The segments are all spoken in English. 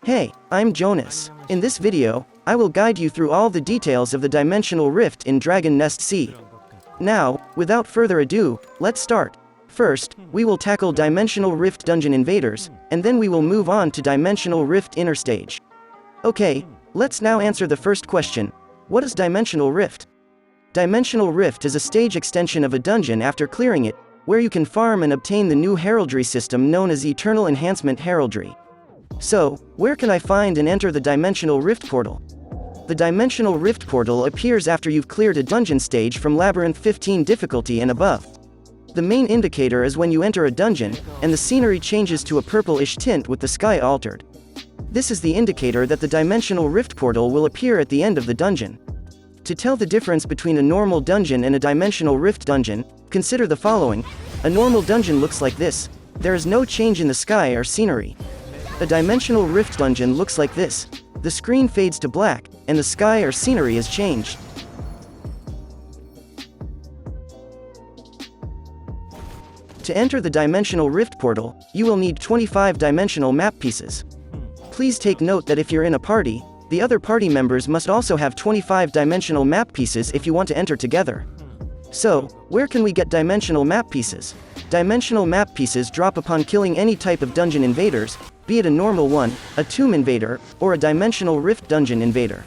Hey, I'm Jonas. In this video, I will guide you through all the details of the Dimensional Rift in Dragon Nest Sea. Now, without further ado, let's start. First, we will tackle Dimensional Rift Dungeon Invaders, and then we will move on to Dimensional Rift Inner Stage. Okay, let's now answer the first question. What is Dimensional Rift? Dimensional Rift is a stage extension of a dungeon after clearing it, where you can farm and obtain the new heraldry system known as Eternal Enhancement Heraldry. So, where can I find and enter the Dimensional Rift portal? The Dimensional Rift portal appears after you've cleared a dungeon stage from Labyrinth 15 difficulty and above. The main indicator is when you enter a dungeon, and the scenery changes to a purplish tint with the sky altered. This is the indicator that the Dimensional Rift portal will appear at the end of the dungeon. To tell the difference between a normal dungeon and a Dimensional Rift dungeon, consider the following. A normal dungeon looks like this. There is no change in the sky or scenery. A Dimensional Rift dungeon looks like this. The screen fades to black, and the sky or scenery is changed. To enter the Dimensional Rift portal, you will need 25 dimensional map pieces. Please take note that if you're in a party, the other party members must also have 25 dimensional map pieces if you want to enter together. So, where can we get dimensional map pieces? Dimensional map pieces drop upon killing any type of dungeon invaders, be it a normal one, a tomb invader, or a Dimensional Rift dungeon invader.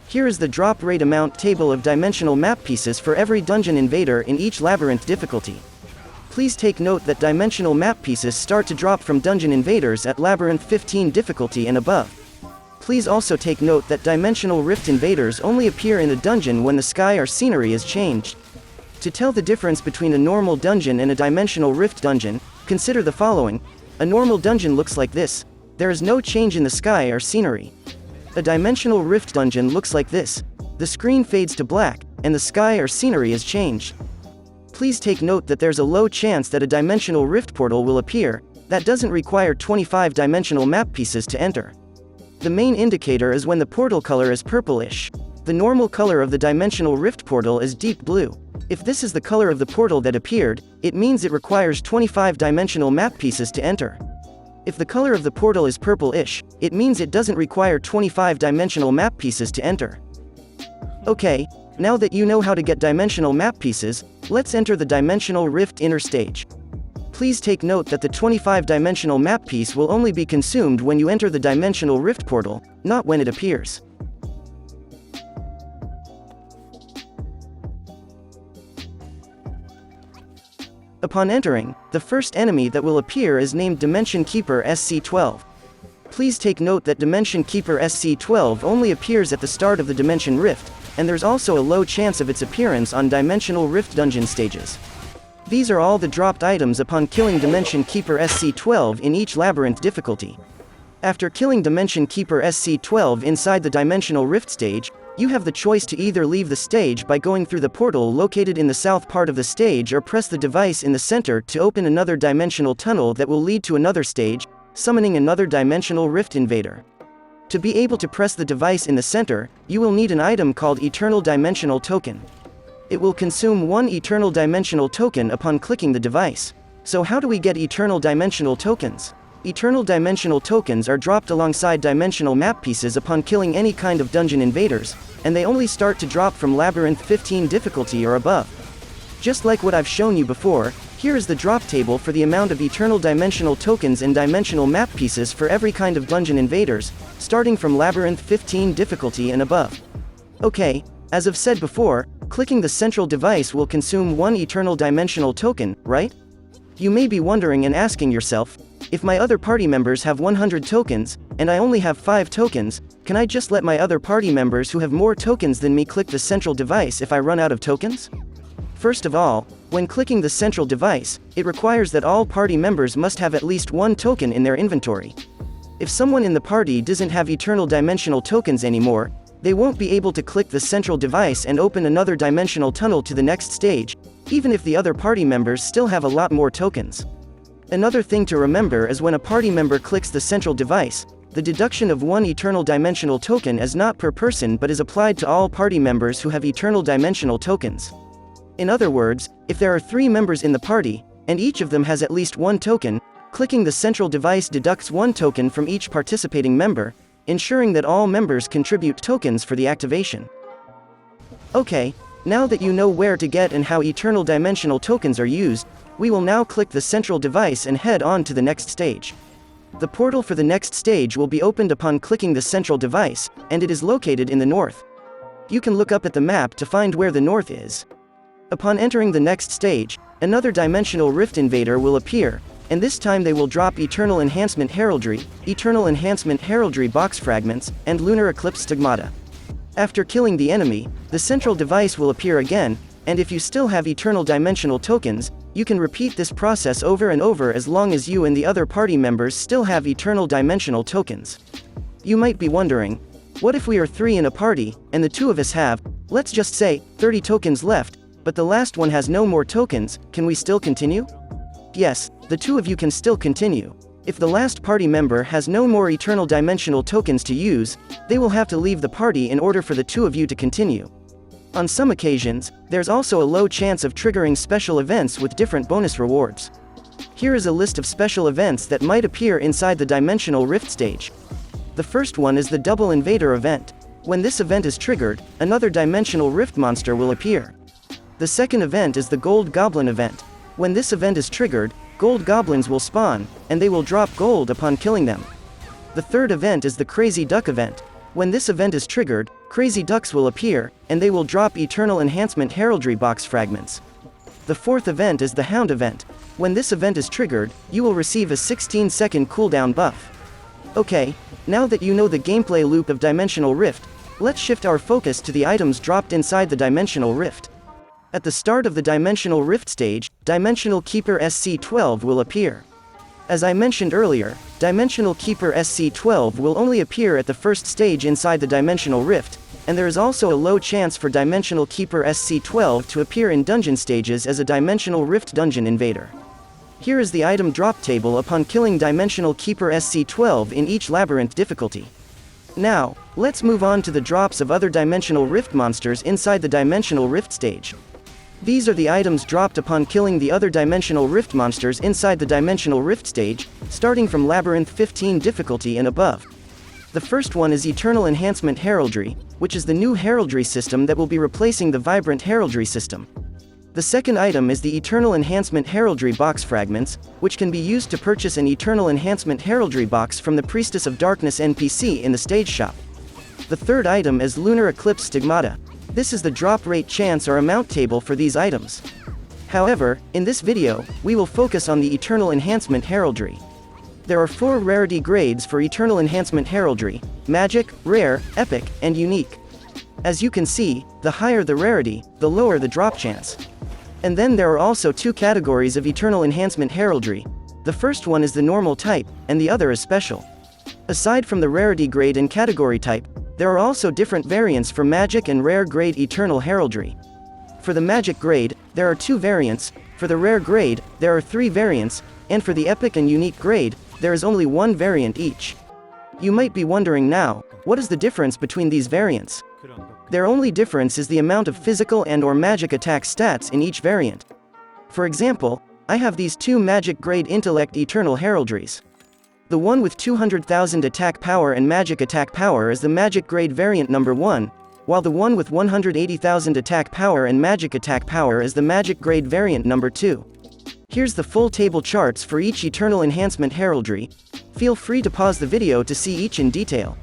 Here is the drop rate amount table of dimensional map pieces for every dungeon invader in each labyrinth difficulty. Please take note that dimensional map pieces start to drop from dungeon invaders at Labyrinth 15 difficulty and above. Please also take note that Dimensional Rift invaders only appear in a dungeon when the sky or scenery is changed. To tell the difference between a normal dungeon and a Dimensional Rift dungeon, consider the following. A normal dungeon looks like this. There is no change in the sky or scenery. A Dimensional Rift dungeon looks like this. The screen fades to black, and the sky or scenery is changed. Please take note that there's a low chance that a Dimensional Rift portal will appear. That doesn't require 25 dimensional map pieces to enter. The main indicator is when the portal color is purplish. The normal color of the Dimensional Rift portal is deep blue. If this is the color of the portal that appeared, it means it requires 25 dimensional map pieces to enter. If the color of the portal is purplish, it means it doesn't require 25 dimensional map pieces to enter. Okay, now that you know how to get dimensional map pieces, let's enter the Dimensional Rift Inner Stage. Please take note that the 25-dimensional map piece will only be consumed when you enter the Dimensional Rift portal, not when it appears. Upon entering, the first enemy that will appear is named Dimension Keeper SC12. Please take note that Dimension Keeper SC12 only appears at the start of the Dimension Rift, and there's also a low chance of its appearance on Dimensional Rift dungeon stages. These are all the dropped items upon killing Dimension Keeper SC12 in each labyrinth difficulty. After killing Dimension Keeper SC12 inside the Dimensional Rift stage, you have the choice to either leave the stage by going through the portal located in the south part of the stage or press the device in the center to open another dimensional tunnel that will lead to another stage, summoning another Dimensional Rift invader. To be able to press the device in the center, you will need an item called Eternal Dimensional Token. It will consume one Eternal Dimensional Token upon clicking the device. So how do we get Eternal Dimensional Tokens? Eternal Dimensional Tokens are dropped alongside dimensional map pieces upon killing any kind of dungeon invaders, and they only start to drop from Labyrinth 15 difficulty or above. Just like what I've shown you before, here is the drop table for the amount of Eternal Dimensional Tokens and dimensional map pieces for every kind of dungeon invaders, starting from Labyrinth 15 difficulty and above. Okay, as I've said before, clicking the central device will consume one Eternal Dimensional Token, right? You may be wondering and asking yourself, if my other party members have 100 tokens, and I only have 5 tokens, can I just let my other party members who have more tokens than me click the central device if I run out of tokens? First of all, when clicking the central device, it requires that all party members must have at least 1 token in their inventory. If someone in the party doesn't have Eternal Dimensional Tokens anymore, they won't be able to click the central device and open another dimensional tunnel to the next stage, even if the other party members still have a lot more tokens. Another thing to remember is when a party member clicks the central device, the deduction of 1 Eternal Dimensional Token is not per person but is applied to all party members who have Eternal Dimensional Tokens. In other words, if there are 3 members in the party, and each of them has at least 1 token, Clicking the central device deducts 1 token from each participating member, ensuring that all members contribute tokens for the activation. Okay, now that you know where to get and how eternal dimensional tokens are used, we will now click the central device and head on to the next stage. The portal for the next stage will be opened upon clicking the central device, and it is located in the north. You can look up at the map to find where the north is. Upon entering the next stage, another dimensional rift invader will appear, and this time they will drop Eternal Enhancement Heraldry box fragments, and Lunar Eclipse Stigmata. After killing the enemy, the central device will appear again, and if you still have eternal dimensional tokens, you can repeat this process over and over as long as you and the other party members still have eternal dimensional tokens. You might be wondering, what if we are 3 in a party, and the 2 of us have, let's just say, 30 tokens left, but the last one has no more tokens? Can we still continue? Yes, the 2 of you can still continue. If the last party member has no more eternal dimensional tokens to use, they will have to leave the party in order for the 2 of you to continue. On some occasions, there's also a low chance of triggering special events with different bonus rewards. Here is a list of special events that might appear inside the Dimensional Rift stage. The first one is the Double Invader event. When this event is triggered, another Dimensional Rift monster will appear. The second event is the Gold Goblin event. When this event is triggered, gold goblins will spawn, and they will drop gold upon killing them. The third event is the Crazy Duck event. When this event is triggered, crazy ducks will appear, and they will drop Eternal Enhancement Heraldry box fragments. The fourth event is the Hound event. When this event is triggered, you will receive a 16-second cooldown buff. Okay, now that you know the gameplay loop of Dimensional Rift, let's shift our focus to the items dropped inside the Dimensional Rift. At the start of the Dimensional Rift stage, Dimensional Keeper SC12 will appear. As I mentioned earlier, Dimensional Keeper SC12 will only appear at the first stage inside the Dimensional Rift, and there is also a low chance for Dimensional Keeper SC12 to appear in dungeon stages as a Dimensional Rift dungeon invader. Here is the item drop table upon killing Dimensional Keeper SC12 in each labyrinth difficulty. Now, let's move on to the drops of other Dimensional Rift monsters inside the Dimensional Rift stage. These are the items dropped upon killing the other Dimensional Rift monsters inside the Dimensional Rift stage, starting from Labyrinth 15 difficulty and above. The first one is Eternal Enhancement Heraldry, which is the new heraldry system that will be replacing the Vibrant Heraldry system. The second item is the Eternal Enhancement Heraldry box fragments, which can be used to purchase an Eternal Enhancement Heraldry box from the Priestess of Darkness NPC in the stage shop. The third item is Lunar Eclipse Stigmata. This is the drop rate chance or amount table for these items. However, in this video, we will focus on the Eternal Enhancement Heraldry. There are 4 rarity grades for Eternal Enhancement Heraldry: Magic, Rare, Epic, and Unique. As you can see, the higher the rarity, the lower the drop chance. And then there are also 2 categories of Eternal Enhancement Heraldry. The first one is the normal type, and the other is special. Aside from the rarity grade and category type, there are also different variants for Magic and Rare grade Eternal Heraldry. For the Magic grade, there are 2 variants, for the Rare grade, there are 3 variants, and for the Epic and Unique grade, there is only 1 variant each. You might be wondering now, what is the difference between these variants? Their only difference is the amount of physical and/or magic attack stats in each variant. For example, I have these 2 Magic grade Intellect Eternal Heraldries. The one with 200,000 attack power and magic attack power is the Magic grade variant number 1, while the one with 180,000 attack power and magic attack power is the Magic grade variant number 2. Here's the full table charts for each Eternal Enhancement Heraldry. Feel free to pause the video to see each in detail.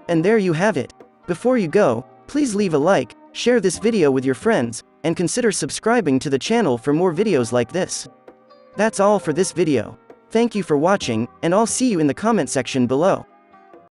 And there you have it. Before you go, please leave a like, share this video with your friends, and consider subscribing to the channel for more videos like this. That's all for this video. Thank you for watching, and I'll see you in the comment section below.